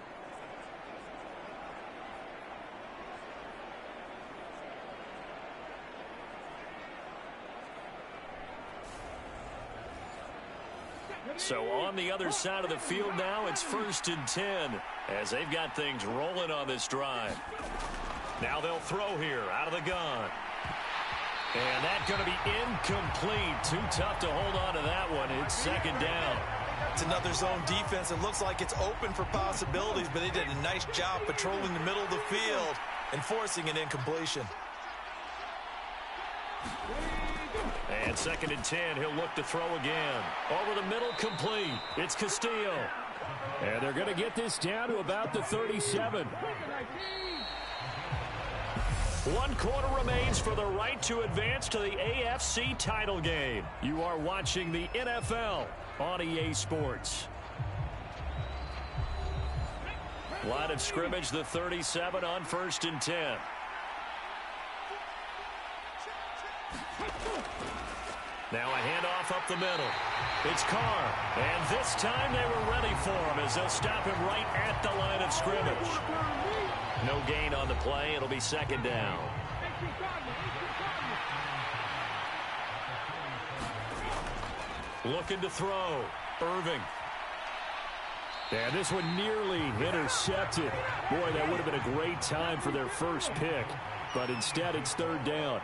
So on the other side of the field now, it's 1st and 10 as they've got things rolling on this drive. Now they'll throw here out of the gun. And that's going to be incomplete. Too tough to hold on to that one. It's 2nd down. It's another zone defense. It looks like it's open for possibilities, but they did a nice job patrolling the middle of the field and forcing an incompletion. And 2nd and 10, he'll look to throw again. Over the middle, complete. It's Castillo. And they're going to get this down to about the 37. 1 quarter remains for the right to advance to the AFC title game. You are watching the NFL on EA Sports. Line of scrimmage, the 37 on 1st and 10. Now a handoff up the middle. It's Carr. And this time they were ready for him as they'll stop him right at the line of scrimmage. No gain on the play. It'll be 2nd down. Looking to throw. Irving. And this one nearly intercepted. Boy, that would have been a great time for their first pick. But instead, it's 3rd down.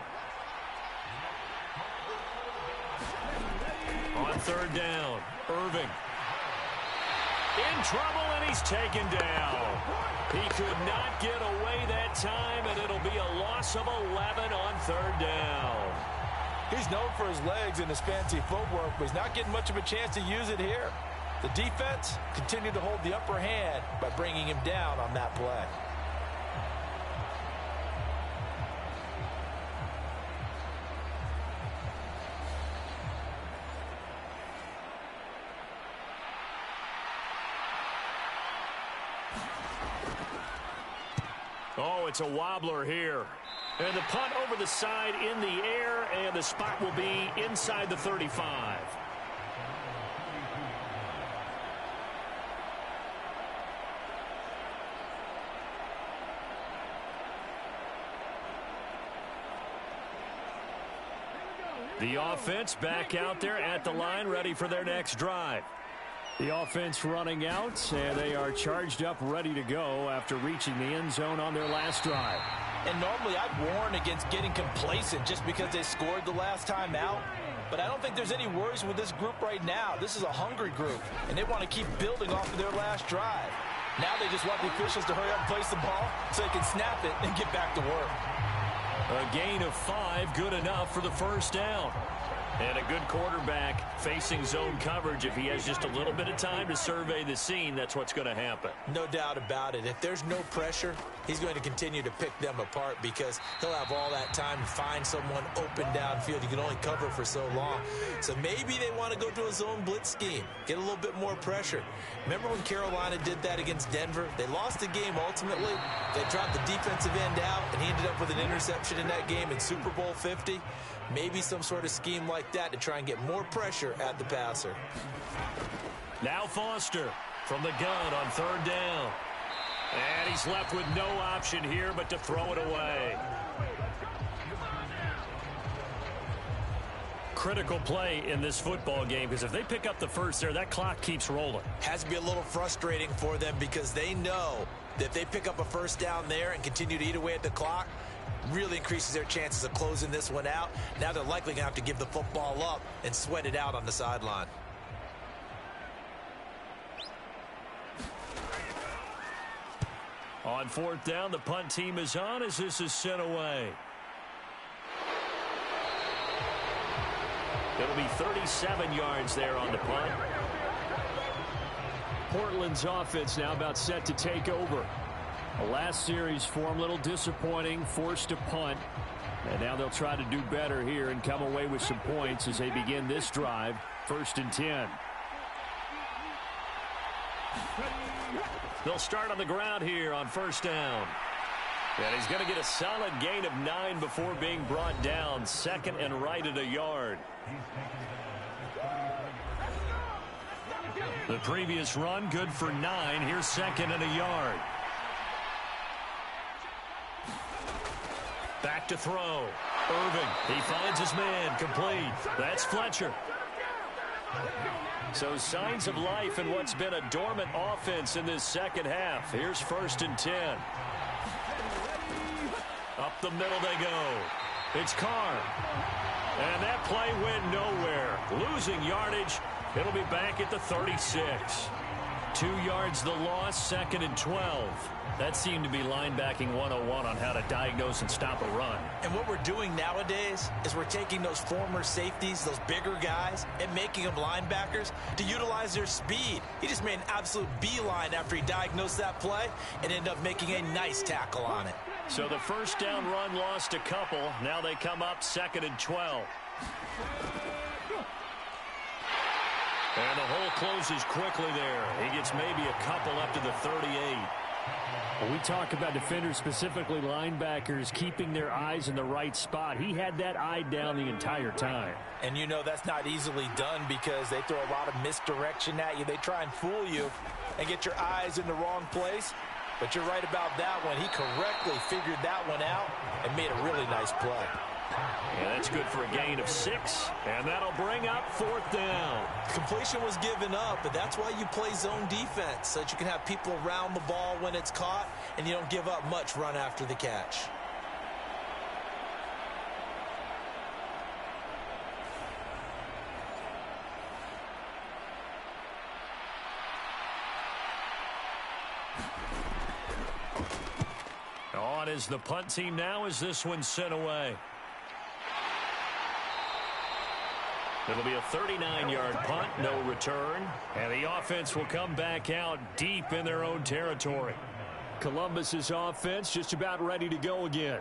On 3rd down, Irving. In trouble, and he's taken down. He could not get away that time, and it'll be a loss of 11 on 3rd down. He's known for his legs and his fancy footwork, but he's not getting much of a chance to use it here. The defense continued to hold the upper hand by bringing him down on that play. Oh, it's a wobbler here. And the punt over the side in the air, and the spot will be inside the 35. The offense back out there at the line, ready for their next drive. The offense running out, and they are charged up, ready to go after reaching the end zone on their last drive. And normally I'd warn against getting complacent just because they scored the last time out. But I don't think there's any worries with this group right now. This is a hungry group, and they want to keep building off of their last drive. Now they just want the officials to hurry up and place the ball so they can snap it and get back to work. A gain of 5, good enough for the first down. And a good quarterback facing zone coverage. If he has just a little bit of time to survey the scene, that's what's going to happen. No doubt about it. If there's no pressure, he's going to continue to pick them apart because he'll have all that time to find someone open downfield. You can only cover for so long. So maybe they want to go to a zone blitz scheme, get a little bit more pressure. Remember when Carolina did that against Denver? They lost the game ultimately. They dropped the defensive end out, and he ended up with an interception in that game in Super Bowl 50. Maybe some sort of scheme like that to try and get more pressure at the passer. Now Foster from the gun on 3rd down. And he's left with no option here but to throw it away. Critical play in this football game because if they pick up the first there, that clock keeps rolling. Has to be a little frustrating for them because they know that if they pick up a first down there and continue to eat away at the clock, really increases their chances of closing this one out. Now they're likely going to have to give the football up and sweat it out on the sideline. On 4th down, the punt team is on as this is sent away. It'll be 37 yards there on the punt. Portland's offense now about set to take over. The last series for them, a little disappointing, forced to punt. And now they'll try to do better here and come away with some points as they begin this drive, 1st and 10. They'll start on the ground here on 1st down. And he's going to get a solid gain of 9 before being brought down. 2nd and right at a yard. The previous run good for 9. Here's 2nd and a yard. Back to throw. Irving, he finds his man, complete. That's Fletcher. So signs of life in what's been a dormant offense in this second half. Here's 1st and 10. Up the middle they go. It's Carr. And that play went nowhere. Losing yardage. It'll be back at the 36. 2 yards the loss, 2nd and 12. That seemed to be linebacking 101 on how to diagnose and stop a run. And what we're doing nowadays is we're taking those former safeties, those bigger guys, and making them linebackers to utilize their speed. He just made an absolute beeline after he diagnosed that play and ended up making a nice tackle on it. So the 1st down run lost a couple. Now they come up 2nd and 12. And the hole closes quickly there. He gets maybe a couple up to the 38. When we talk about defenders, specifically linebackers, keeping their eyes in the right spot, he had that eye down the entire time. And you know that's not easily done because they throw a lot of misdirection at you. They try and fool you and get your eyes in the wrong place. But you're right about that one. He correctly figured that one out and made a really nice play. Yeah, that's good for a gain of 6, and that'll bring up 4th down. Completion was given up, but that's why you play zone defense, so that you can have people around the ball when it's caught, and you don't give up much run after the catch. On is the punt team now as this one's sent away. It'll be a 39-yard punt, no return. And the offense will come back out deep in their own territory. Columbus's offense just about ready to go again.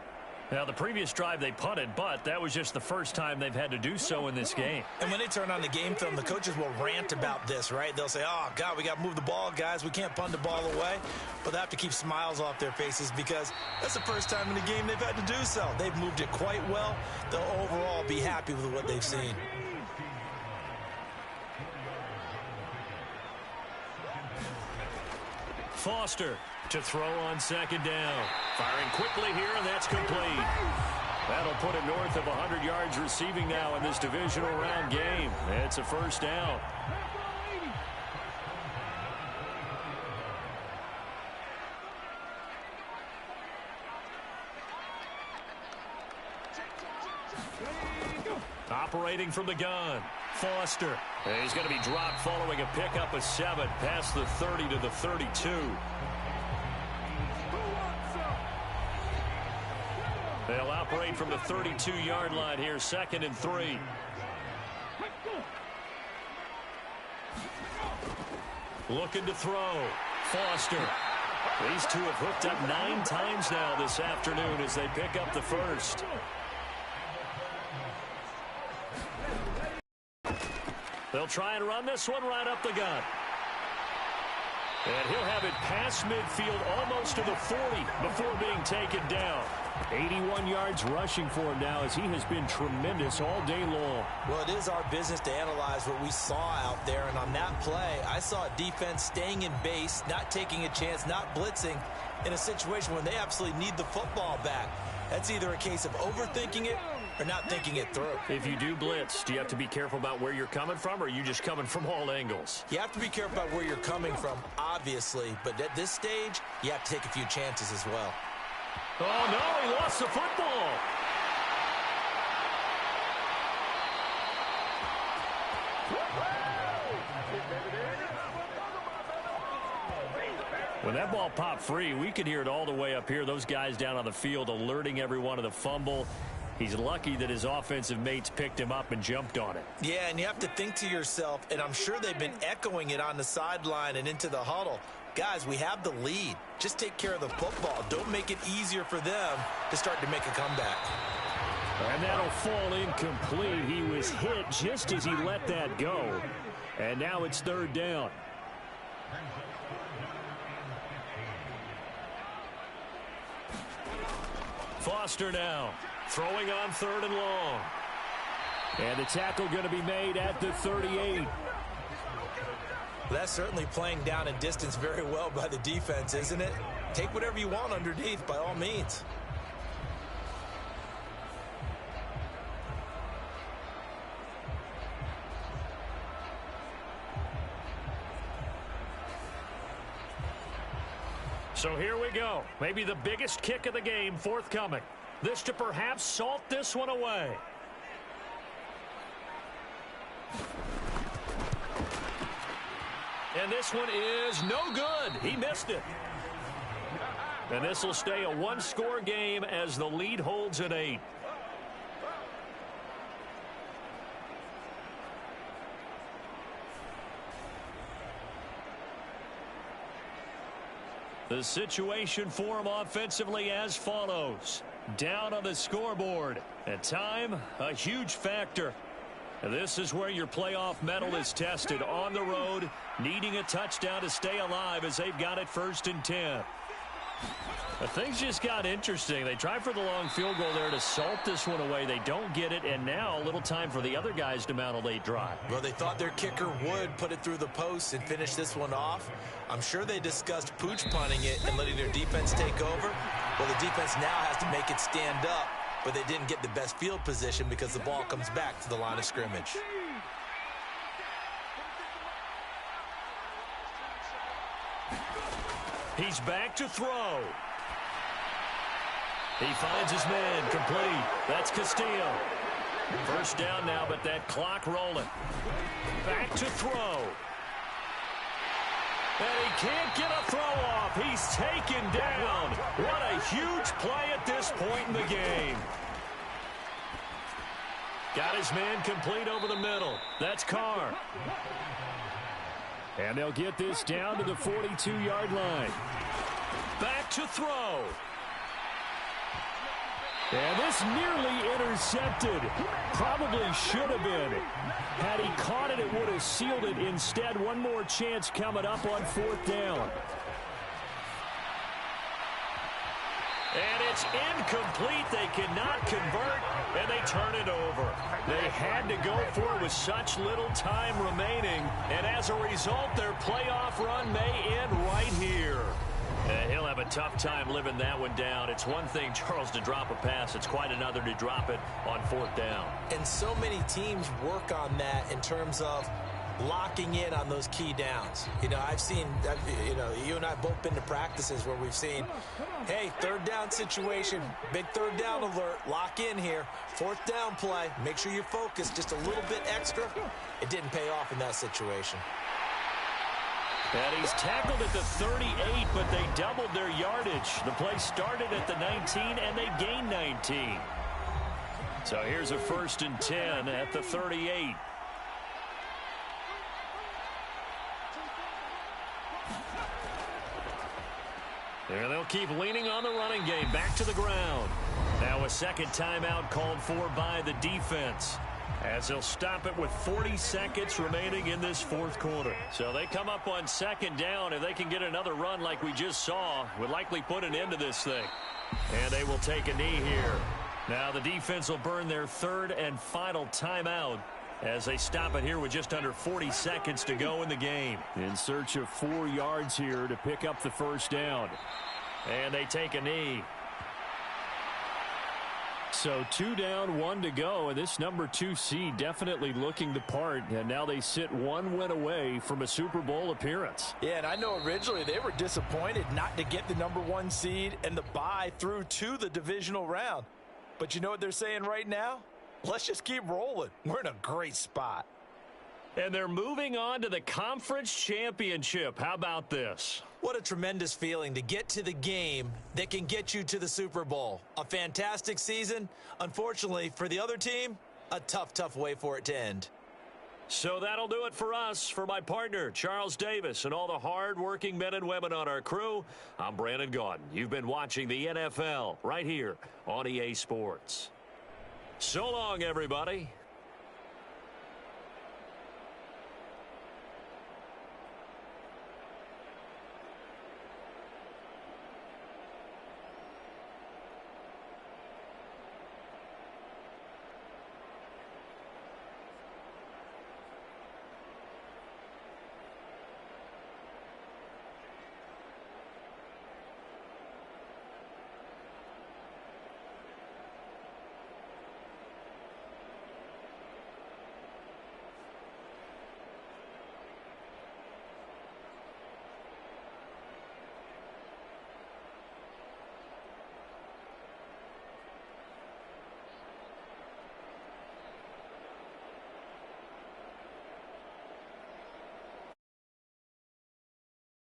Now, the previous drive they punted, but that was just the first time they've had to do so in this game. And when they turn on the game film, the coaches will rant about this, right? They'll say, oh, God, we got to move the ball, guys. We can't punt the ball away. But they have to keep smiles off their faces because that's the first time in the game they've had to do so. They've moved it quite well. They'll overall be happy with what they've seen. Foster to throw on 2nd down. Firing quickly here, and that's complete. That'll put it north of 100 yards receiving now in this divisional round game. It's a 1st down. Operating from the gun, Foster. And he's going to be dropped following a pickup of 7 past the 30 to the 32. They'll operate from the 32-yard line here, 2nd and 3. Looking to throw. Foster. These two have hooked up 9 times now this afternoon as they pick up the first. They'll try and run this one right up the gut. And he'll have it past midfield almost to the 40 before being taken down. 81 yards rushing for him now as he has been tremendous all day long. Well, it is our business to analyze what we saw out there. And on that play, I saw defense staying in base, not taking a chance, not blitzing in a situation when they absolutely need the football back. That's either a case of overthinking it or not thinking it through. If you do blitz, do you have to be careful about where you're coming from, or are you just coming from all angles? You have to be careful about where you're coming from, obviously. But at this stage, you have to take a few chances as well. Oh, no, he lost the football. When that ball popped free, we could hear it all the way up here. Those guys down on the field alerting everyone of the fumble. He's lucky that his offensive mates picked him up and jumped on it. Yeah, and you have to think to yourself, and I'm sure they've been echoing it on the sideline and into the huddle. Guys, we have the lead. Just take care of the football. Don't make it easier for them to start to make a comeback. And that'll fall incomplete. He was hit just as he let that go. And now it's 3rd down. Foster now, throwing on 3rd and long. And the tackle going to be made at the 38. That's certainly playing down and distance very well by the defense, isn't it? Take whatever you want underneath, by all means. So here we go. Maybe the biggest kick of the game forthcoming. This to perhaps salt this one away. And this one is no good. He missed it. And this will stay a 1-score game as the lead holds at 8. The situation for him offensively as follows. Down on the scoreboard. At time, a huge factor. This is where your playoff medal is tested on the road, needing a touchdown to stay alive as they've got it 1st and 10. Things just got interesting. They try for the long field goal there to salt this one away. They don't get it, and now a little time for the other guys to mount a late drive. Well, they thought their kicker would put it through the post and finish this one off. I'm sure they discussed pooch punting it and letting their defense take over. Well, the defense now has to make it stand up, but they didn't get the best field position because the ball comes back to the line of scrimmage. He's back to throw. He finds his man complete. That's Castillo. 1st down now, but that clock rolling. Back to throw. And he can't get a throw off. He's taken down. What a huge play at this point in the game. Got his man complete over the middle. That's Carr. And they'll get this down to the 42-yard line. Back to throw. And this nearly intercepted. Probably should have been. Had he caught it, it would have sealed it. Instead, one more chance coming up on 4th down. And it's incomplete. They cannot convert, and they turn it over. They had to go for it with such little time remaining, and as a result, their playoff run may end right here. He'll have a tough time living that one down. It's one thing, Charles, to drop a pass. It's quite another to drop it on 4th down. And so many teams work on that in terms of locking in on those key downs. You know, I've seen, you and I both been to practices where we've seen, hey, 3rd down situation, big 3rd down alert, lock in here. 4th down play, make sure you're focused just a little bit extra. It didn't pay off in that situation. And he's tackled at the 38, but they doubled their yardage. The play started at the 19, and they gained 19. So here's a 1st and 10 at the 38. And they'll keep leaning on the running game. Back to the ground. Now a second timeout called for by the defense, as they'll stop it with 40 seconds remaining in this 4th quarter. So they come up on 2nd down. If they can get another run like we just saw, would likely put an end to this thing. And they will take a knee here. Now the defense will burn their 3rd and final timeout as they stop it here with just under 40 seconds to go in the game. In search of 4 yards here to pick up the 1st down. And they take a knee. So 2 down, 1 to go, and this number 2 seed definitely looking the part, and now they sit 1 win away from a Super Bowl appearance. Yeah, and I know originally they were disappointed not to get the number 1 seed and the bye through to the divisional round. But you know what they're saying right now? Let's just keep rolling. We're in a great spot. And they're moving on to the conference championship. How about this? What a tremendous feeling to get to the game that can get you to the Super Bowl. A fantastic season. Unfortunately, for the other team, a tough way for it to end. So that'll do it for us. For my partner, Charles Davis, and all the hard-working men and women on our crew, I'm Brandon Gaudin. You've been watching the NFL right here on EA Sports. So long, everybody.